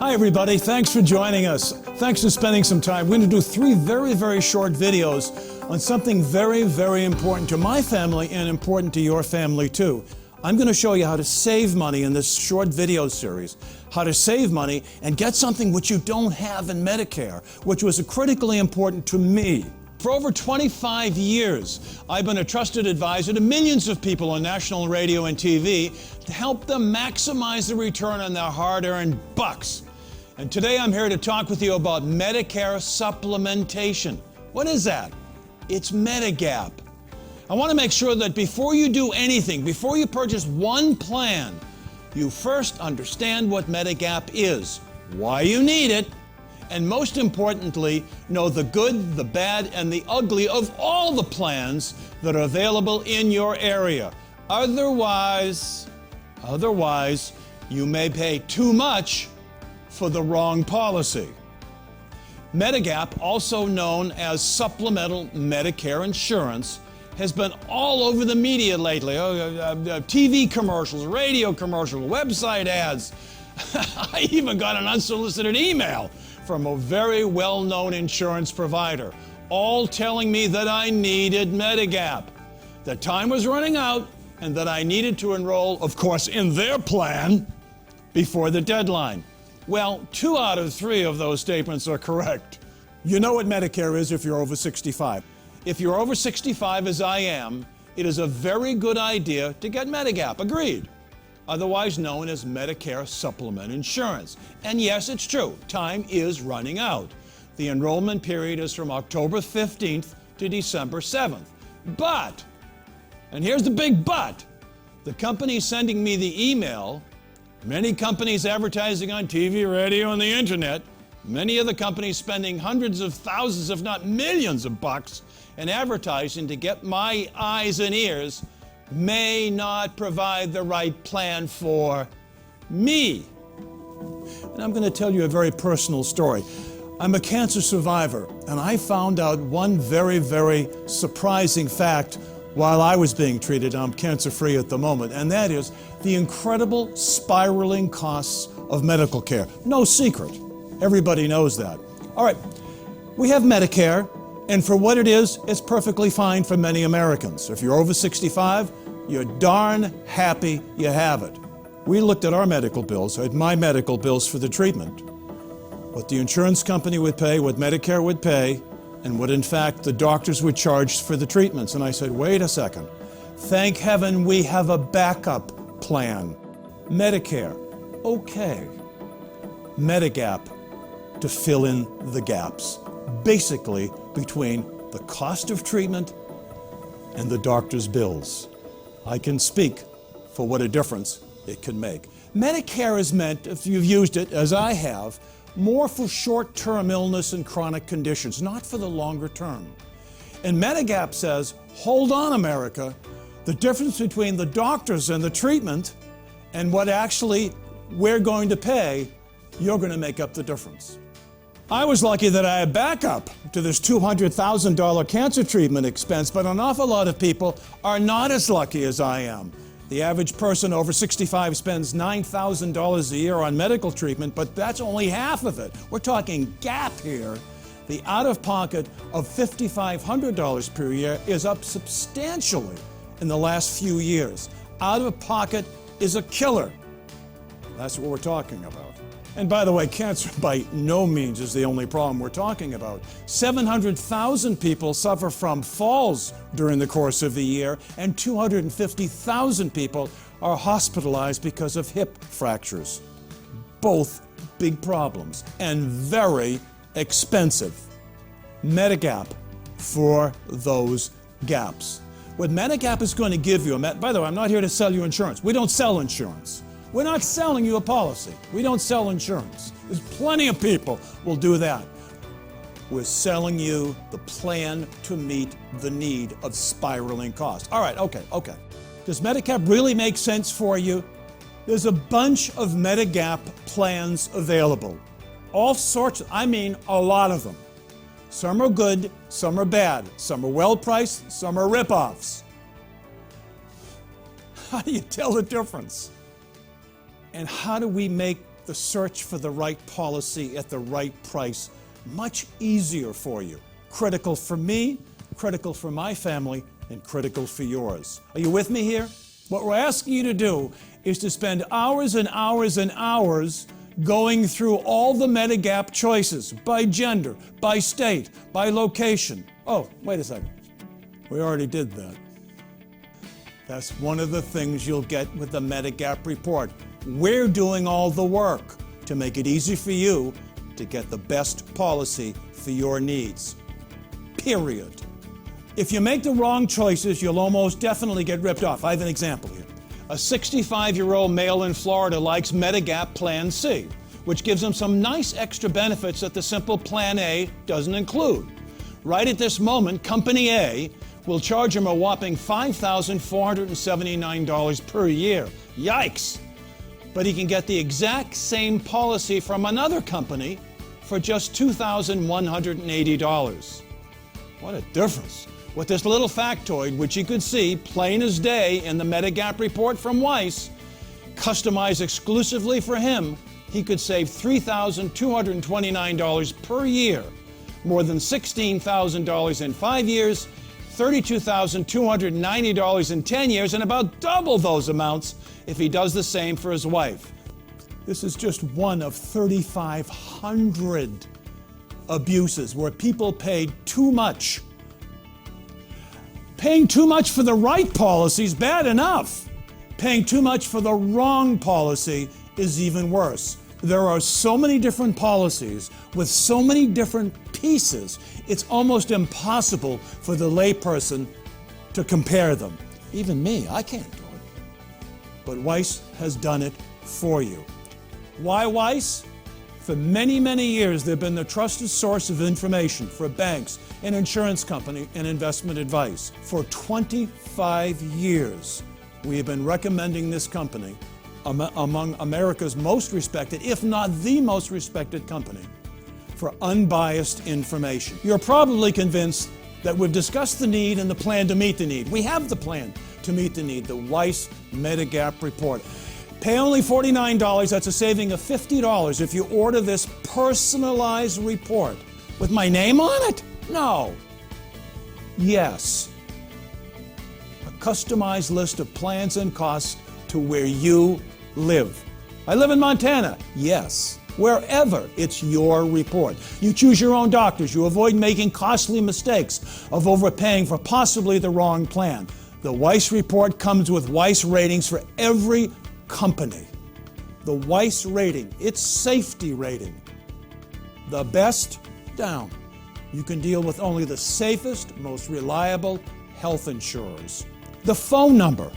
Hi everybody, thanks for joining us. Thanks for spending some time. We're going to do 3 very, very short videos on something very, very important to my family and important to your family too. I'm going to show you how to save money in this short video series, how to save money and get something which you don't have in Medicare, which was critically important to me. For over 25 years, I've been a trusted advisor to millions of people on national radio and TV to help them maximize the return on their hard-earned bucks. And today I'm here to talk with you about Medicare supplementation. What is that? It's Medigap. I want to make sure that before you do anything, before you purchase one plan, you first understand what Medigap is, why you need it, and most importantly, know the good, the bad, and the ugly of all the plans that are available in your area. Otherwise, you may pay too much for the wrong policy. Medigap, also known as Supplemental Medicare Insurance, has been all over the media lately. TV commercials, radio commercials, website ads. I even got an unsolicited email from a very well-known insurance provider, all telling me that I needed Medigap, that time was running out, and that I needed to enroll, of course, in their plan before the deadline. Well, 2 out of 3 of those statements are correct. You know what Medicare is if you're over 65. If you're over 65, as I am, it is a very good idea to get Medigap, agreed, otherwise known as Medicare Supplement Insurance. And yes, it's true, time is running out. The enrollment period is from October 15th to December 7th. But, and here's the big but, the company sending me the email, many companies advertising on TV, radio, and the internet, many of the companies spending hundreds of thousands, if not millions of bucks in advertising to get my eyes and ears, may not provide the right plan for me. And I'm going to tell you a very personal story. I'm a cancer survivor, and I found out one very, very surprising fact while I was being treated. I'm cancer-free at the moment, and that is the incredible spiraling costs of medical care. No secret. Everybody knows that. All right, we have Medicare, and for what it is, it's perfectly fine for many Americans. If you're over 65, you're darn happy you have it. We looked at our medical bills, at my medical bills for the treatment, what the insurance company would pay, what Medicare would pay, and what in fact the doctors would charge for the treatments. And I said, wait a second, thank heaven we have a backup plan. Medicare, okay. Medigap to fill in the gaps, basically between the cost of treatment and the doctor's bills. I can speak for what a difference it can make. Medicare is meant, if you've used it, as I have, more for short-term illness and chronic conditions, not for the longer term. And Medigap says, hold on, America, the difference between the doctors and the treatment and what actually we're going to pay, you're going to make up the difference. I was lucky that I had backup to this $200,000 cancer treatment expense, but an awful lot of people are not as lucky as I am. The average person over 65 spends $9,000 a year on medical treatment, but that's only half of it. We're talking gap here. The out-of-pocket of $5,500 per year is up substantially in the last few years. Out-of-pocket is a killer. That's what we're talking about. And by the way, cancer by no means is the only problem we're talking about. 700,000 people suffer from falls during the course of the year, and 250,000 people are hospitalized because of hip fractures. Both big problems and very expensive. Medigap for those gaps. What Medigap is going to give you, by the way, I'm not here to sell you insurance. We don't sell insurance. We're not selling you a policy. We don't sell insurance. There's plenty of people will do that. We're selling you the plan to meet the need of spiraling costs. All right, okay. Does Medigap really make sense for you? There's a bunch of Medigap plans available. All sorts, I mean a lot of them. Some are good, some are bad. Some are well-priced, some are rip-offs. How do you tell the difference? And how do we make the search for the right policy at the right price much easier for you. Critical for me, critical for my family, and critical for yours. Are you with me here? What we're asking you to do is to spend hours and hours and hours going through all the Medigap choices by gender, by state, by location. Oh, wait a second. We already did that. That's one of the things you'll get with the Medigap report. We're doing all the work to make it easy for you to get the best policy for your needs. Period. If you make the wrong choices, you'll almost definitely get ripped off. I have an example here. A 65-year-old male in Florida likes Medigap Plan C, which gives him some nice extra benefits that the simple Plan A doesn't include. Right at this moment, Company A will charge him a whopping $5,479 per year. Yikes! But he can get the exact same policy from another company for just $2,180. What a difference. With this little factoid, which you could see plain as day in the Medigap report from Weiss, customized exclusively for him, he could save $3,229 per year, more than $16,000 in 5 years, $32,290 in 10 years, and about double those amounts if he does the same for his wife. This is just one of 3,500 abuses where people paid too much. Paying too much for the right policy is bad enough. Paying too much for the wrong policy is even worse. There are so many different policies with so many different pieces, it's almost impossible for the layperson to compare them. Even me, I can't do it. But Weiss has done it for you. Why Weiss? For many, many years, they've been the trusted source of information for banks, an insurance company, and investment advice. For 25 years, we have been recommending this company among America's most respected, if not the most respected company, for unbiased information. You're probably convinced that we've discussed the need and the plan to meet the need. We have the plan to meet the need, the Weiss Medigap report. Pay only $49, that's a saving of $50 if you order this personalized report. With my name on it? No. Yes. A customized list of plans and costs to where you live. I live in Montana. Yes. Wherever, it's your report. You choose your own doctors. You avoid making costly mistakes of overpaying for possibly the wrong plan. The Weiss report comes with Weiss ratings for every company. The Weiss rating, its safety rating, the best down. You can deal with only the safest, most reliable health insurers. The phone number,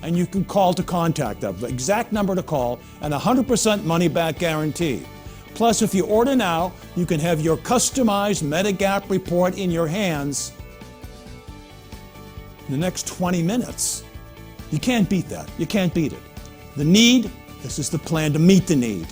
and you can call to contact them, the exact number to call, and 100% money-back guarantee. Plus, if you order now, you can have your customized Medigap report in your hands in the next 20 minutes. You can't beat that. You can't beat it. The need, this is the plan to meet the need.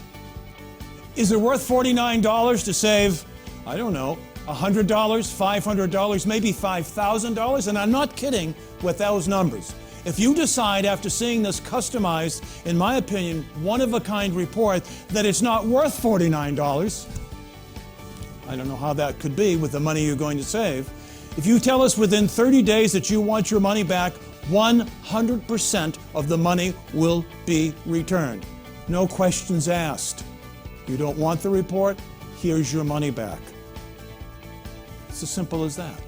Is it worth $49 to save, I don't know, $100, $500, maybe $5,000? And I'm not kidding with those numbers. If you decide after seeing this customized, in my opinion, one-of-a-kind report that it's not worth $49, I don't know how that could be with the money you're going to save. If you tell us within 30 days that you want your money back, 100% of the money will be returned. No questions asked. You don't want the report? Here's your money back. It's as simple as that.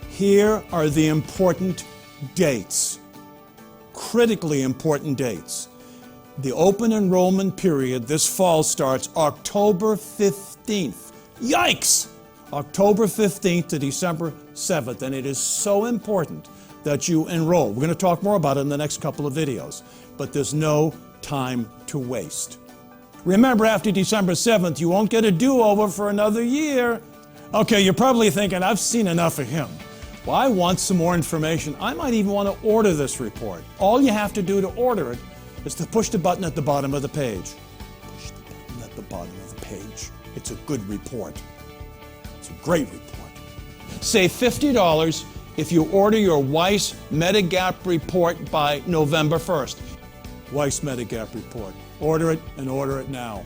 Here are the important dates. Critically important dates. The open enrollment period this fall starts October 15th. Yikes! October 15th to December 7th, and it is so important that you enroll. We're going to talk more about it in the next couple of videos, but there's no time to waste. Remember, after December 7th, you won't get a do-over for another year. Okay, you're probably thinking, I've seen enough of him. Well, I want some more information. I might even want to order this report. All you have to do to order it is to push the button at the bottom of the page. Push the button at the bottom of the page. It's a good report. It's a great report. Save $50 if you order your Weiss Medigap report by November 1st. Weiss Medigap report. Order it and order it now.